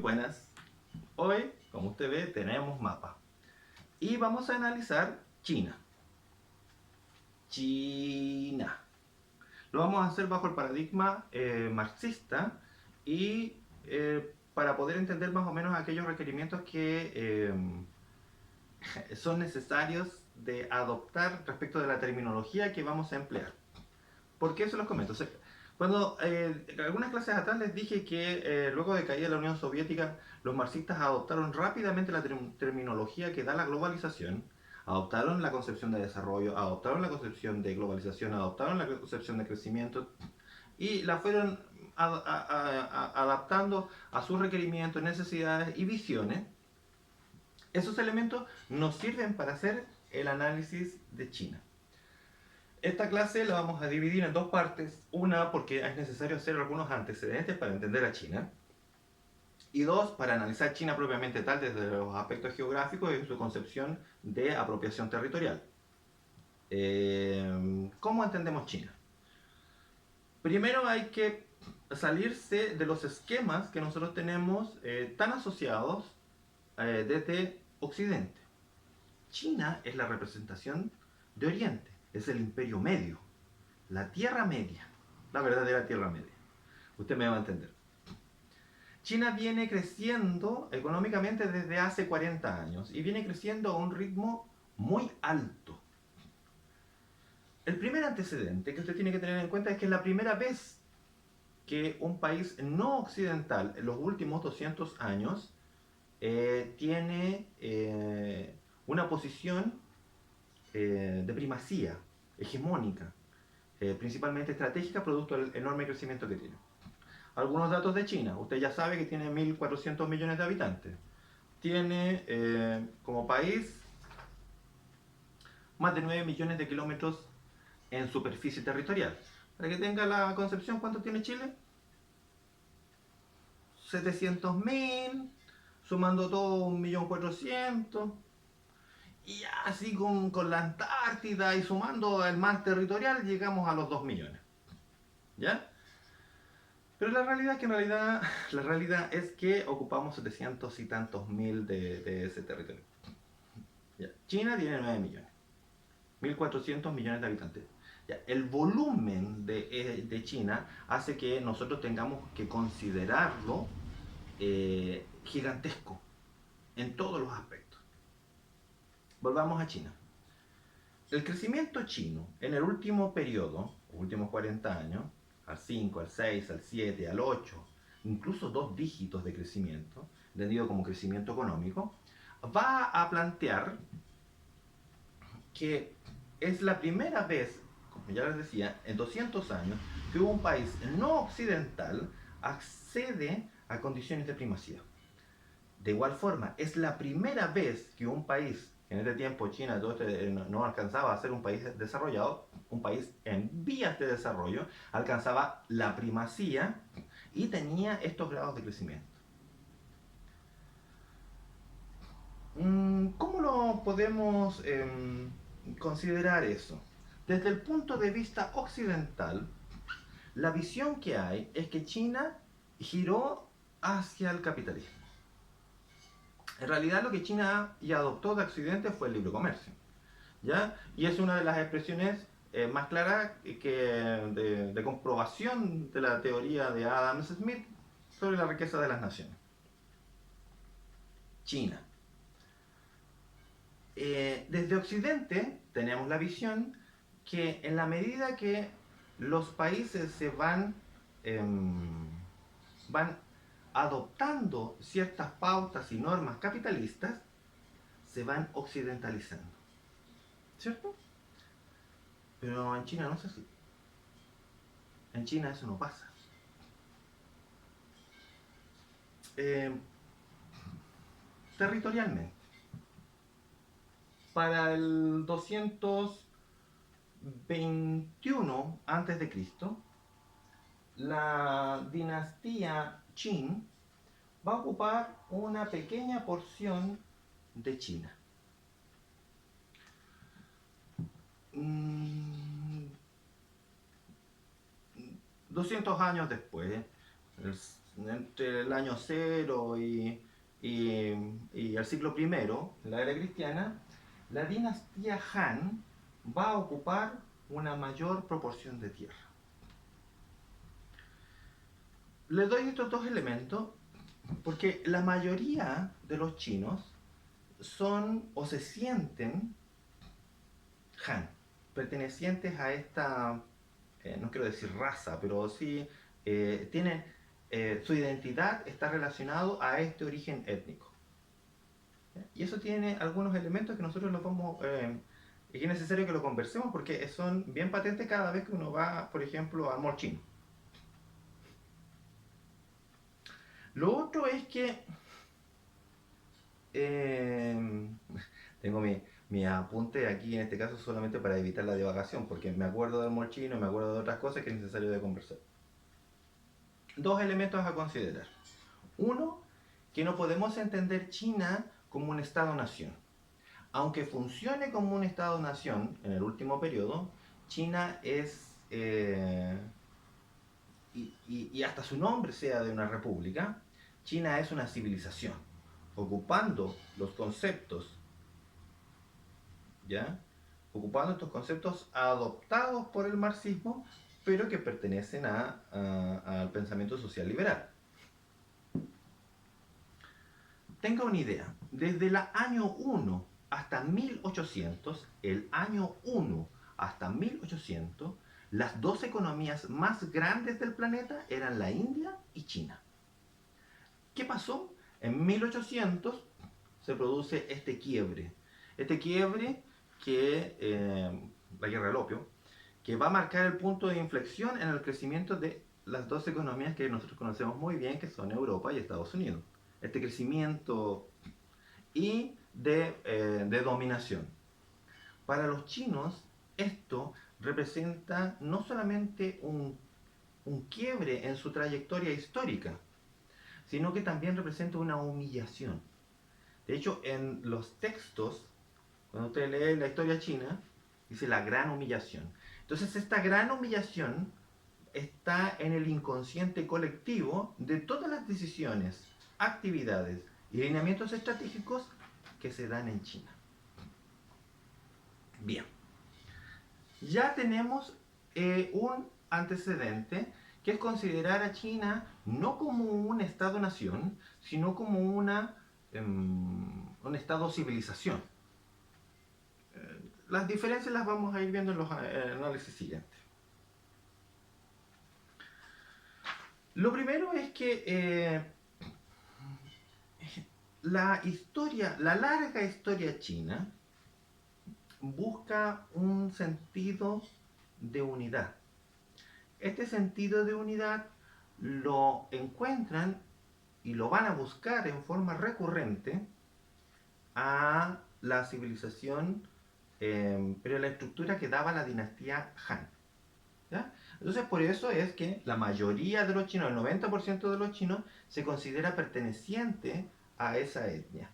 buenas. Hoy, como usted ve, tenemos mapa. Y vamos a analizar China. China. Lo vamos a hacer bajo el paradigma marxista y para poder entender más o menos aquellos requerimientos que son necesarios de adoptar respecto de la terminología que vamos a emplear. ¿Por qué se los comento? Cuando en algunas clases atrás les dije que luego de caída la Unión Soviética, los marxistas adoptaron rápidamente la terminología que da la globalización, adoptaron la concepción de desarrollo, adoptaron la concepción de globalización, adoptaron la concepción de crecimiento y la fueron adaptando a sus requerimientos, necesidades y visiones. Esos elementos nos sirven para hacer el análisis de China. Esta clase la vamos a dividir en dos partes. Una, porque es necesario hacer algunos antecedentes para entender a China. Y dos, para analizar China propiamente tal desde los aspectos geográficos y su concepción de apropiación territorial. ¿Cómo entendemos China? Primero hay que salirse de los esquemas que nosotros tenemos tan asociados desde Occidente. China es la representación de Oriente, es el Imperio Medio, la Tierra Media, la verdadera Tierra Media. Usted me va a entender. China viene creciendo económicamente desde hace 40 años y viene creciendo a un ritmo muy alto. El primer antecedente que usted tiene que tener en cuenta es que es la primera vez que un país no occidental en los últimos 200 años tiene una posición de primacía, hegemónica, principalmente estratégica, producto del enorme crecimiento que tiene. Algunos datos de China. Usted ya sabe que tiene 1.400 millones de habitantes. Tiene como país más de 9 millones de kilómetros en superficie territorial. Para que tenga la concepción, ¿cuánto tiene Chile? 700.000, sumando todo 1.400.000. Y así con la Antártida y sumando el mar territorial llegamos a los 2 millones. ¿Ya? Pero la realidad es que ocupamos 700 y tantos mil de ese territorio. ¿Ya? China tiene 9 millones. 1.400 millones de habitantes. ¿Ya? El volumen de China hace que nosotros tengamos que considerarlo gigantesco en todos los aspectos. Volvamos a China. El crecimiento chino en el último periodo, los últimos 40 años, al 5, al 6, al 7, al 8, incluso 2 dígitos de crecimiento, entendido como crecimiento económico, va a plantear que es la primera vez, como ya les decía, en 200 años, que un país no occidental accede a condiciones de primacía. De igual forma, es la primera vez que un país, en este tiempo China no alcanzaba a ser un país desarrollado, un país en vías de desarrollo, alcanzaba la primacía y tenía estos grados de crecimiento. ¿Cómo lo podemos considerar eso? Desde el punto de vista occidental, la visión que hay es que China giró hacia el capitalismo. En realidad lo que China ya adoptó de Occidente fue el libre comercio, ¿ya? Y es una de las expresiones más claras de comprobación de la teoría de Adam Smith sobre la riqueza de las naciones. China. Desde Occidente tenemos la visión que en la medida que los países se van adoptando ciertas pautas y normas capitalistas, se van occidentalizando. ¿Cierto? Pero en China no es así. En China eso no pasa. Territorialmente, para el 221 a.C., la dinastía Qin va a ocupar una pequeña porción de China. 200 años después, entre el año 0 y el siglo primero, la era cristiana, la dinastía Han va a ocupar una mayor proporción de tierra. Les doy estos dos elementos porque la mayoría de los chinos son o se sienten Han, pertenecientes a esta, no quiero decir raza, pero sí tienen, su identidad está relacionado a este origen étnico. Y eso tiene algunos elementos que nosotros los vamos, y es necesario que lo conversemos porque son bien patentes cada vez que uno va, por ejemplo, al mall chino. Lo otro es que eh, tengo mi apunte aquí en este caso solamente para evitar la divagación, porque me acuerdo del mall chino, me acuerdo de otras cosas que es necesario de conversar. Dos elementos a considerar. Uno, que no podemos entender China como un Estado-nación. Aunque funcione como un Estado-nación en el último periodo, China es, y hasta su nombre sea de una república, China es una civilización, ocupando los conceptos, ¿ya? Ocupando estos conceptos adoptados por el marxismo, pero que pertenecen al pensamiento social liberal. Tenga una idea, desde el año 1 hasta 1800, el año 1 hasta 1800, las dos economías más grandes del planeta eran la India y China. ¿Qué pasó? En 1800 se produce este quiebre que, la guerra del opio, que va a marcar el punto de inflexión en el crecimiento de las dos economías que nosotros conocemos muy bien, que son Europa y Estados Unidos. Este crecimiento y de dominación. Para los chinos, esto representa no solamente un quiebre en su trayectoria histórica, sino que también representa una humillación. De hecho, en los textos, cuando usted lee la historia china, dice la gran humillación. Entonces, esta gran humillación está en el inconsciente colectivo de todas las decisiones, actividades y lineamientos estratégicos que se dan en China. Bien, ya tenemos un antecedente que es considerar a China no como un Estado-nación, sino como un Estado-civilización. Las diferencias las vamos a ir viendo en los análisis siguientes. Lo primero es que la larga historia china busca un sentido de unidad. Este sentido de unidad lo encuentran y lo van a buscar en forma recurrente a la civilización, pero la estructura que daba la dinastía Han. ¿Ya? Entonces, por eso es que la mayoría de los chinos, el 90% de los chinos, se considera perteneciente a esa etnia.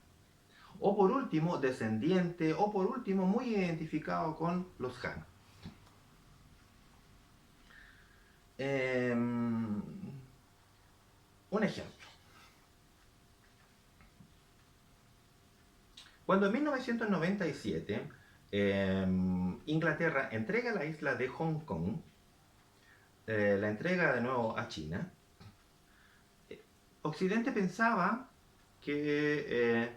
O por último, descendiente, o por último, muy identificado con los Han. Un ejemplo. Cuando en 1997 Inglaterra entrega la isla de Hong Kong, la entrega de nuevo a China, Occidente pensaba que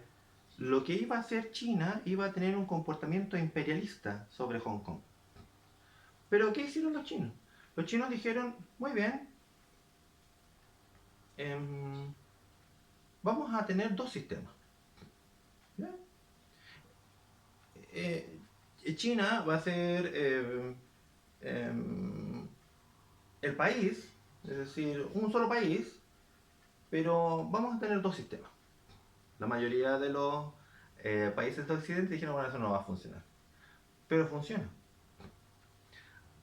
lo que iba a hacer China iba a tener un comportamiento imperialista sobre Hong Kong. Pero ¿qué hicieron los chinos? Los chinos dijeron, muy bien, vamos a tener dos sistemas. China va a ser el país, es decir, un solo país, pero vamos a tener dos sistemas. La mayoría de los países de Occidente dijeron, bueno, eso no va a funcionar. Pero funciona.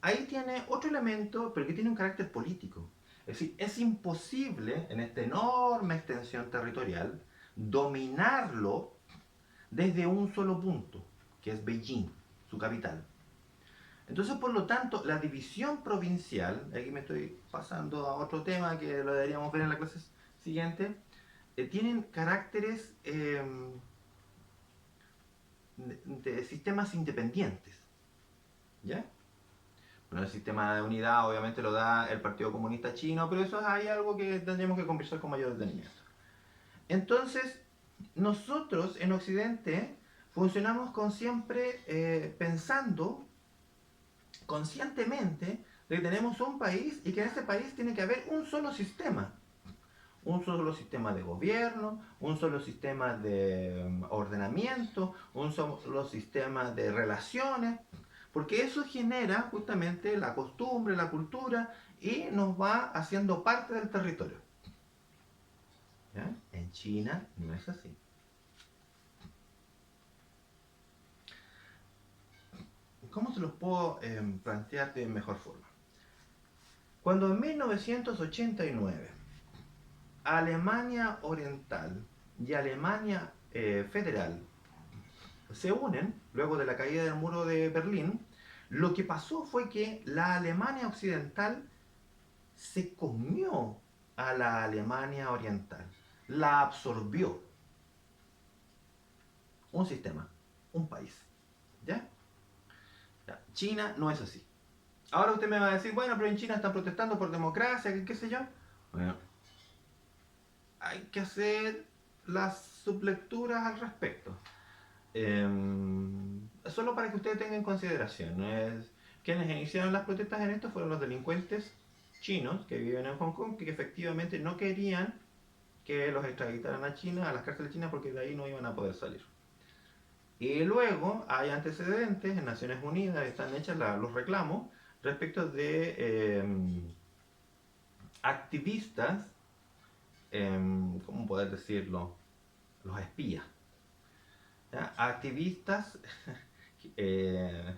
Ahí tiene otro elemento, pero que tiene un carácter político. Es decir, es imposible en esta enorme extensión territorial dominarlo desde un solo punto, que es Beijing, su capital. Entonces, por lo tanto, la división provincial, aquí me estoy pasando a otro tema que lo deberíamos ver en las clases siguiente, tienen caracteres de sistemas independientes. ¿Ya? Bueno, el sistema de unidad obviamente lo da el Partido Comunista Chino, pero eso es ahí algo que tendríamos que conversar con mayor detenimiento. Entonces, nosotros en Occidente funcionamos con siempre pensando conscientemente de que tenemos un país y que en ese país tiene que haber un solo sistema. Un solo sistema de gobierno, un solo sistema de ordenamiento, un solo sistema de relaciones, porque eso genera justamente la costumbre, la cultura y nos va haciendo parte del territorio. ¿Ya? En China no es así. ¿Cómo se los puedo plantear de mejor forma? Cuando en 1989 Alemania Oriental y Alemania Federal se unen, luego de la caída del muro de Berlín, lo que pasó fue que la Alemania Occidental se comió a la Alemania Oriental, la absorbió. Un sistema, un país. ¿Ya? China no es así. Ahora usted me va a decir, bueno, pero en China están protestando por democracia, qué sé yo. Bueno, hay que hacer las sublecturas al respecto. Solo para que ustedes tengan en consideración, quienes iniciaron las protestas en esto fueron los delincuentes chinos que viven en Hong Kong, que efectivamente no querían que los extraditaran a China, a las cárceles chinas, porque de ahí no iban a poder salir. Y luego hay antecedentes en Naciones Unidas, están hechos los reclamos respecto de activistas, ¿cómo poder decirlo? Los espías. ¿Ya? Activistas eh,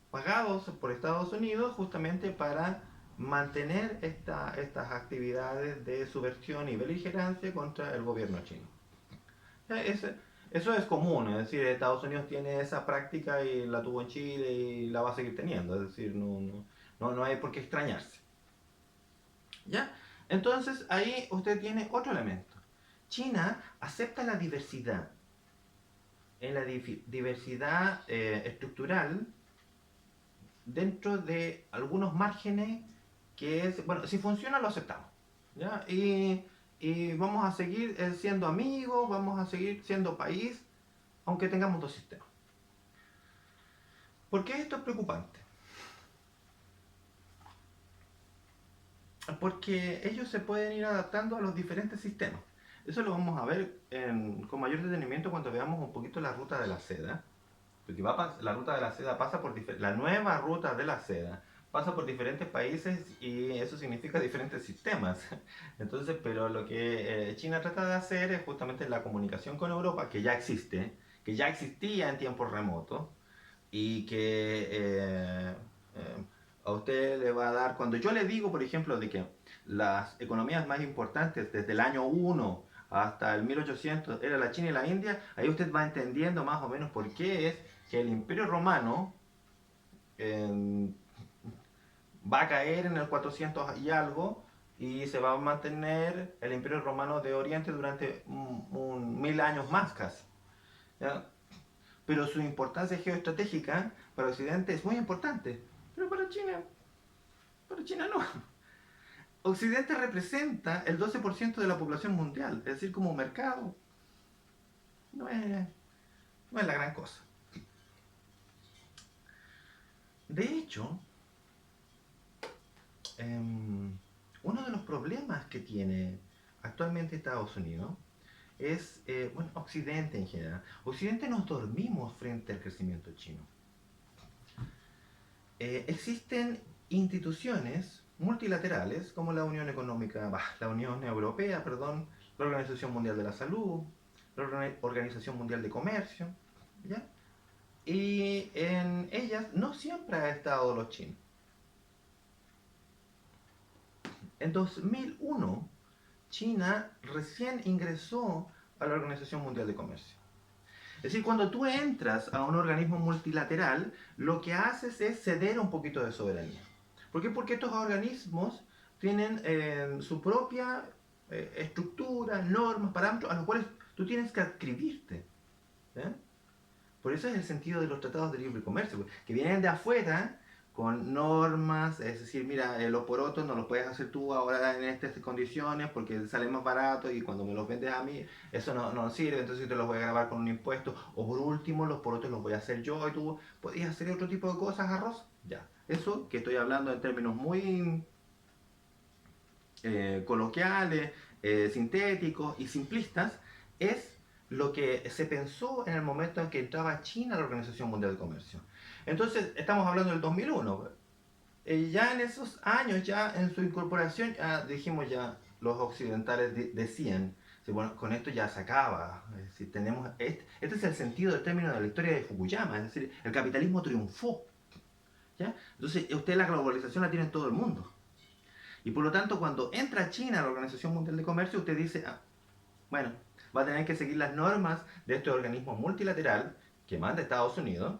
pagados por Estados Unidos justamente para mantener estas actividades de subversión y beligerancia contra el gobierno chino. Eso es común, es decir, Estados Unidos tiene esa práctica y la tuvo en Chile y la va a seguir teniendo, es decir, no hay por qué extrañarse. ¿Ya? Entonces ahí usted tiene otro elemento. China acepta la diversidad. En la diversidad estructural dentro de algunos márgenes que es, bueno, si funciona lo aceptamos. ¿Ya? Y vamos a seguir siendo amigos, vamos a seguir siendo país, aunque tengamos dos sistemas. ¿Por qué esto es preocupante? Porque ellos se pueden ir adaptando a los diferentes sistemas. Eso lo vamos a ver con mayor detenimiento cuando veamos un poquito la ruta de la seda. Porque la ruta de la seda pasa por la nueva ruta de la seda pasa por diferentes países y eso significa diferentes sistemas. Entonces, pero lo que China trata de hacer es justamente la comunicación con Europa, que ya existe, que ya existía en tiempos remotos y que a usted le va a dar, cuando yo le digo, por ejemplo, de que las economías más importantes desde el año 1 hasta el 1800 era la China y la India, ahí usted va entendiendo más o menos por qué es que el Imperio Romano va a caer en el 400 y algo y se va a mantener el Imperio Romano de Oriente durante 1000 años más casi. ¿Ya? Pero su importancia geoestratégica para Occidente es muy importante, pero para China no. Occidente representa el 12% de la población mundial, es decir, como mercado no es la gran cosa. De hecho, uno de los problemas que tiene actualmente Estados Unidos es, bueno, Occidente en general. Occidente nos dormimos frente al crecimiento chino. Existen instituciones multilaterales como la Unión Económica, la Unión Europea, perdón, la Organización Mundial de la Salud, la Organización Mundial de Comercio, ¿ya? Y en ellas no siempre ha estado los chinos. En 2001, China recién ingresó a la Organización Mundial de Comercio. Es decir, cuando tú entras a un organismo multilateral, lo que haces es ceder un poquito de soberanía. ¿Por qué? Porque estos organismos tienen su propia estructuras, normas, parámetros a los cuales tú tienes que adscribirte. ¿Eh? Por eso es el sentido de los tratados de libre comercio, que vienen de afuera con normas, es decir, mira, los porotos no los puedes hacer tú ahora en estas condiciones porque salen más baratos y cuando me los vendes a mí, eso no sirve, entonces yo te los voy a grabar con un impuesto. O por último, los porotos los voy a hacer yo y tú podías hacer otro tipo de cosas, arroz. Ya, eso que estoy hablando en términos muy coloquiales, sintéticos y simplistas, es lo que se pensó en el momento en que entraba China a la Organización Mundial de Comercio. Entonces, estamos hablando del 2001. Ya en esos años, ya en su incorporación, ya dijimos ya, los occidentales decían, bueno, con esto ya se acaba. Es decir, tenemos este es el sentido del término de la historia de Fukuyama, es decir, el capitalismo triunfó. ¿Ya? Entonces, usted la globalización la tiene en todo el mundo. Y por lo tanto, cuando entra China a la Organización Mundial de Comercio, usted dice, bueno, va a tener que seguir las normas de este organismo multilateral que manda Estados Unidos,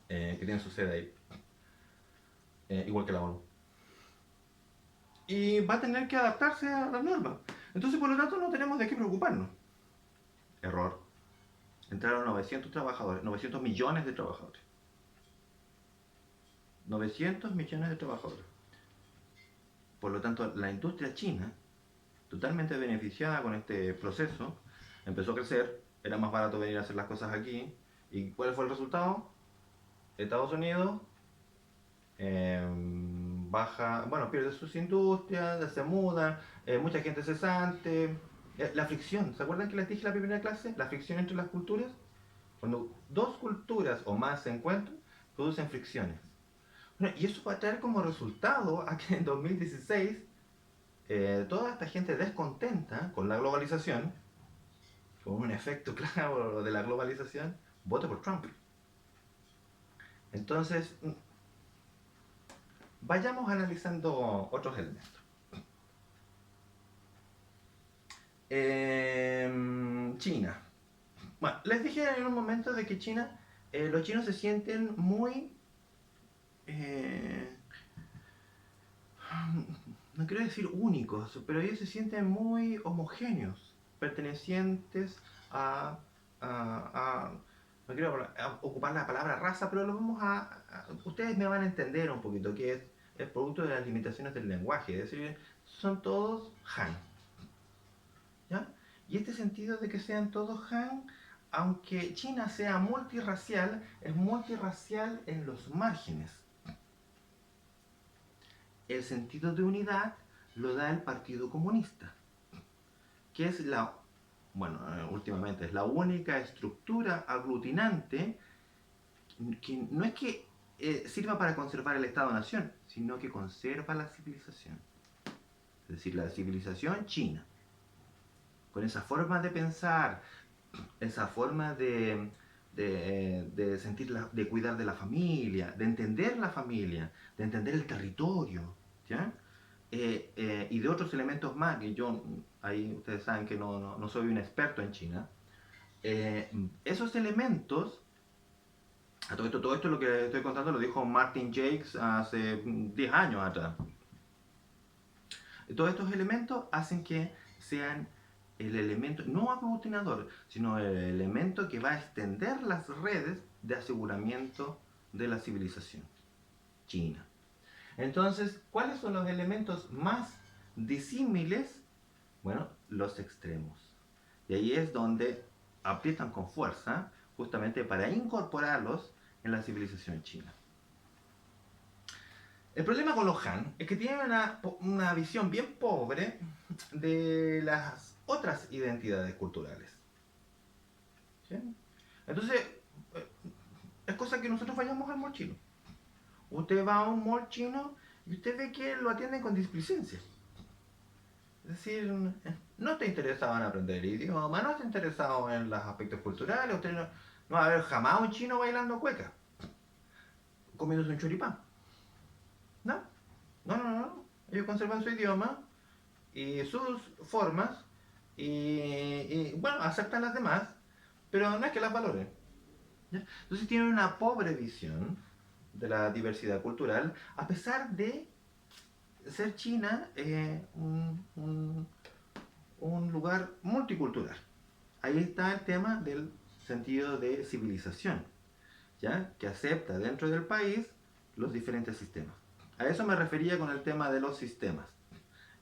que tiene su sede ahí, igual que la ONU. Y va a tener que adaptarse a las normas. Entonces, por lo tanto, no tenemos de qué preocuparnos. Error. Entraron 900 trabajadores, 900 millones de trabajadores. 900 millones de trabajadores. Por lo tanto, la industria china, totalmente beneficiada con este proceso, empezó a crecer, era más barato venir a hacer las cosas aquí. ¿Y cuál fue el resultado? Estados Unidos pierde sus industrias, se mudan, mucha gente cesante, la fricción. ¿Se acuerdan que les dije en la primera clase? La fricción entre las culturas. Cuando dos culturas o más se encuentran, producen fricciones. Bueno, y eso va a traer como resultado a que en 2016 toda esta gente descontenta con la globalización, con un efecto claro de la globalización, vote por Trump. Entonces, vayamos analizando otros elementos. China. Bueno, les dije en un momento de que China, los chinos se sienten muy, no quiero decir únicos, pero ellos se sienten muy homogéneos, pertenecientes a no quiero ocupar la palabra raza, pero lo vamos ustedes me van a entender un poquito, que es el producto de las limitaciones del lenguaje, es decir, son todos Han. ¿Ya? Y este sentido de que sean todos Han, aunque China sea multirracial, es multirracial en los márgenes. El sentido de unidad lo da el Partido Comunista, que es últimamente es la única estructura aglutinante que no es que sirva para conservar el Estado-Nación, sino que conserva la civilización. Es decir, la civilización china. Con esa forma de pensar, esa forma de sentir, de cuidar de la familia, de entender la familia, de entender el territorio, ¿ya? Y de otros elementos más, que yo, ahí ustedes saben que no soy un experto en China, esos elementos, todo esto lo que estoy contando lo dijo Martin Jacques hace 10 años atrás. Todos estos elementos hacen que sean el elemento, no aglutinador, sino el elemento que va a extender las redes de aseguramiento de la civilización china. Entonces, ¿cuáles son los elementos más disímiles? Bueno, los extremos. Y ahí es donde aprietan con fuerza, justamente para incorporarlos en la civilización china. El problema con los Han es que tienen una visión bien pobre de las otras identidades culturales. ¿Sí? Entonces, es cosa que nosotros vayamos al mall chino. Usted va a un mall chino y usted ve que lo atienden con displicencia. Es decir, no está interesado en aprender el idioma, no está interesado en los aspectos culturales, usted no va a ver jamás un chino bailando cueca, comiéndose un choripán. No, no. Ellos conservan su idioma y sus formas y bueno, aceptan las demás, pero no es que las valoren. ¿Ya? Entonces tienen una pobre visión de la diversidad cultural, a pesar de ser China un lugar multicultural. Ahí está el tema del sentido de civilización, ¿ya? Que acepta dentro del país los diferentes sistemas. A eso me refería con el tema de los sistemas,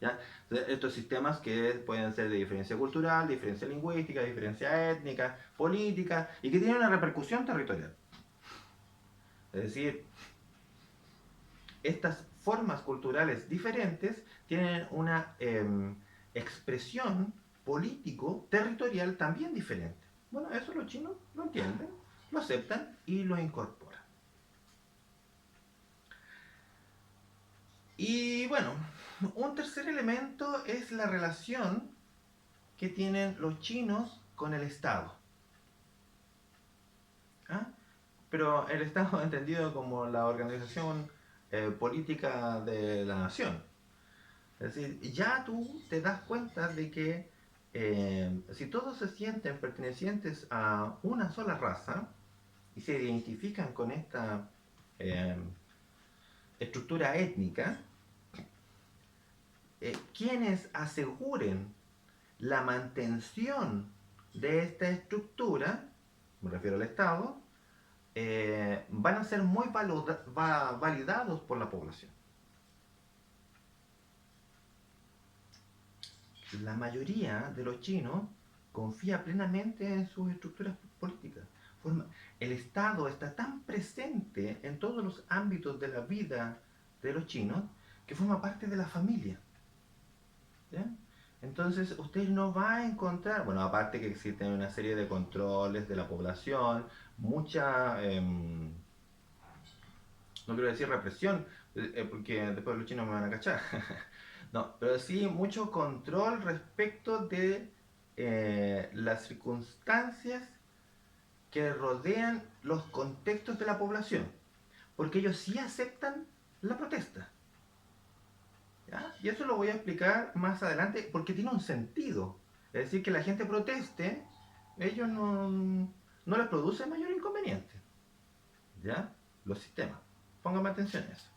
¿ya? Estos sistemas que pueden ser de diferencia cultural, diferencia lingüística, diferencia étnica, política, y que tienen una repercusión territorial. Es decir, estas formas culturales diferentes tienen una expresión político-territorial también diferente. Bueno, eso los chinos lo entienden, lo aceptan y lo incorporan. Y bueno, un tercer elemento es la relación que tienen los chinos con el Estado. ¿Ah? Pero el Estado entendido como la organización política de la nación. Es decir, ya tú te das cuenta de que si todos se sienten pertenecientes a una sola raza y se identifican con esta eh, estructura étnica, quienes aseguren la mantención de esta estructura, me refiero al Estado, van a ser muy validados por la población. La mayoría de los chinos confía plenamente en sus estructuras políticas. El Estado está tan presente en todos los ámbitos de la vida de los chinos que forma parte de la familia. ¿Ya? Entonces usted no va a encontrar, bueno, aparte que existen una serie de controles de la población, mucha, no quiero decir represión, porque después los chinos me van a cachar. No, pero sí mucho control respecto de las circunstancias que rodean los contextos de la población, porque ellos sí aceptan la protesta. ¿Ya? Y eso lo voy a explicar más adelante porque tiene un sentido. Es decir, que la gente proteste, ellos no les produce mayor inconveniente. ¿Ya? Los sistemas. Póngame atención a eso.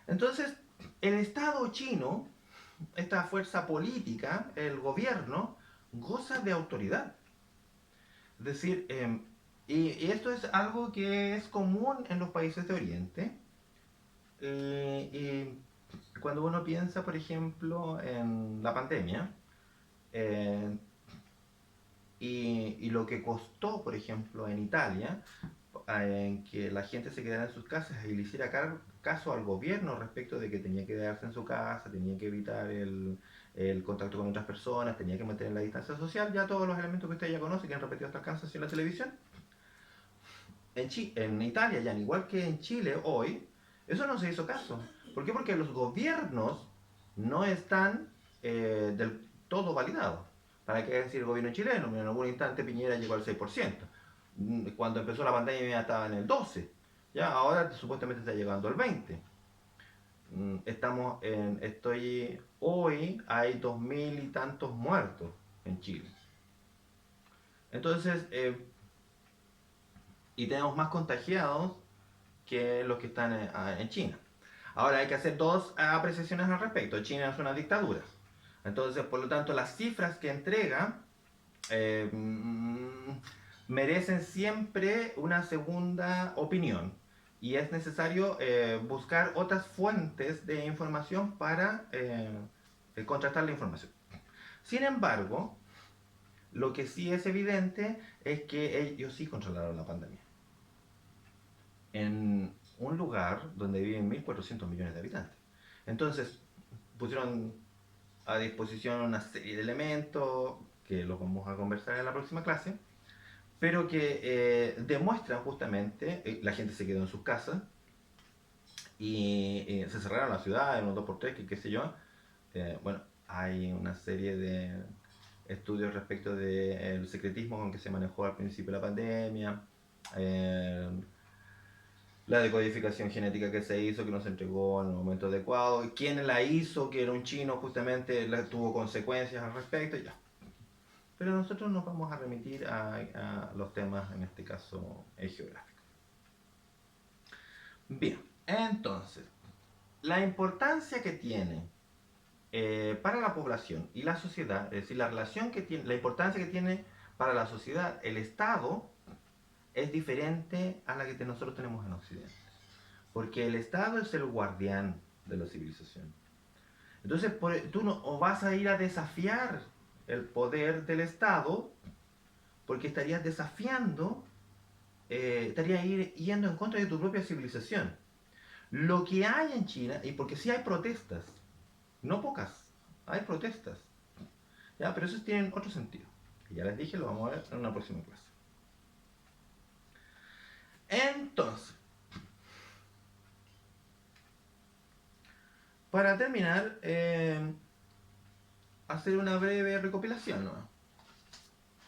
Entonces, el Estado chino, esta fuerza política, el gobierno, goza de autoridad. Es decir, y esto es algo que es común en los países de Oriente. Y cuando uno piensa, por ejemplo, en la pandemia, eh, y lo que costó, por ejemplo, en Italia, en que la gente se quedara en sus casas y le hiciera caso al gobierno respecto de que tenía que quedarse en su casa, tenía que evitar el contacto con otras personas, tenía que mantener la distancia social, ya todos los elementos que usted ya conoce, que han repetido hasta cansancio en la televisión. En Italia, ya igual que en Chile hoy, eso no se hizo caso. ¿Por qué? Porque los gobiernos no están del todo validados. ¿Para qué decir el gobierno chileno? En algún instante Piñera llegó al 6%. Cuando empezó la pandemia estaba en el 12%. Ya ahora supuestamente está llegando al 20%. Hoy hay 2000 y tantos muertos en Chile. Entonces, y tenemos más contagiados que los que están en China. Ahora hay que hacer dos apreciaciones al respecto. China es una dictadura. Entonces, por lo tanto, las cifras que entrega merecen siempre una segunda opinión. Y es necesario buscar otras fuentes de información para contrastar la información. Sin embargo, lo que sí es evidente es que ellos sí controlaron la pandemia. En un lugar donde viven 1.400 millones de habitantes. Entonces, pusieron a disposición una serie de elementos que los vamos a conversar en la próxima clase, pero que demuestran justamente, la gente se quedó en sus casas y se cerraron las ciudades, unos 2x3, que qué sé yo. Bueno, hay una serie de estudios respecto del secretismo con que se manejó al principio de la pandemia, la decodificación genética que se hizo, que no se entregó en el momento adecuado, quién la hizo, que era un chino, justamente tuvo consecuencias al respecto, ya. Pero nosotros nos vamos a remitir a los temas, en este caso, geográficos. Bien, entonces, la importancia que tiene para la población y la sociedad, es decir, la relación que tiene, la importancia que tiene para la sociedad el Estado es diferente a la que nosotros tenemos en Occidente. Porque el Estado es el guardián de la civilización. Entonces, tú no vas a ir a desafiar el poder del Estado porque estarías desafiando, estarías yendo en contra de tu propia civilización. Lo que hay en China, y porque sí hay protestas, no pocas, hay protestas, ¿ya? Pero esos tienen otro sentido. Y ya les dije, lo vamos a ver en una próxima clase. Entonces, para terminar, hacer una breve recopilación, ¿no?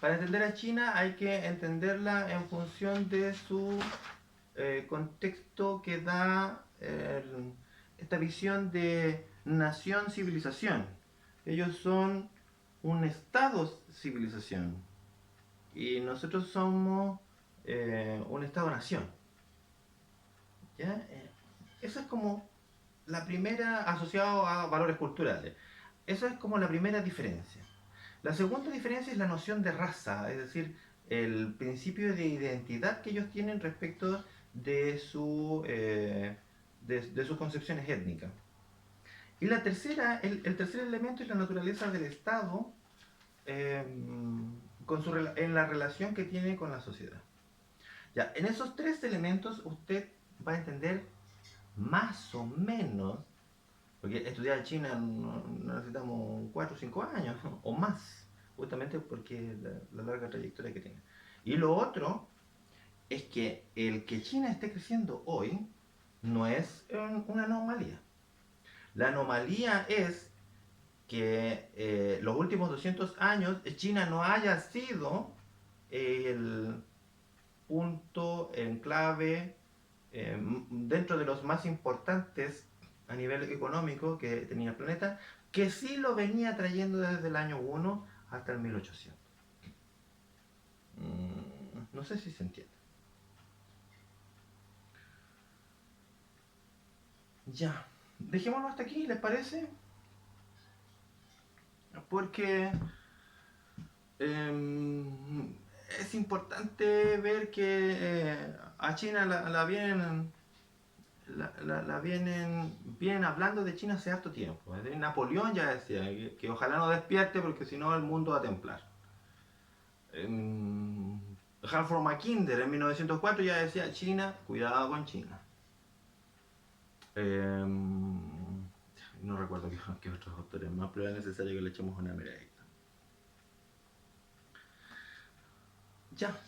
Para entender a China hay que entenderla en función de su contexto que da esta visión de nación-civilización. Ellos son un estado-civilización y nosotros somos un estado-nación. ¿Ya? Eso es como la primera, asociado a valores culturales. Eso es como la primera diferencia. La segunda diferencia es la noción de raza, es decir, el principio de identidad que ellos tienen respecto de, de sus concepciones étnicas. Y la tercera, el tercer elemento es la naturaleza del Estado eh, en la relación que tiene con la sociedad. Ya, en esos tres elementos usted va a entender más o menos, porque estudiar China no necesitamos 4 o 5 años o más, justamente porque la larga trayectoria que tiene. Y lo otro es que el que China esté creciendo hoy no es una anomalía. La anomalía es que los últimos 200 años China no haya sido el punto, enclave, dentro de los más importantes a nivel económico que tenía el planeta, que sí lo venía trayendo desde el año 1 hasta el 1800. No sé si se entiende. Ya, dejémoslo hasta aquí, ¿les parece? Porque es importante ver que a China vienen hablando de China hace harto tiempo. Napoleón ya decía que ojalá no despierte porque si no el mundo va a temblar. Halford Mackinder en 1904 ya decía China, cuidado con China. No recuerdo qué otros autores más, pero es necesario que le echemos una miradita. Ya.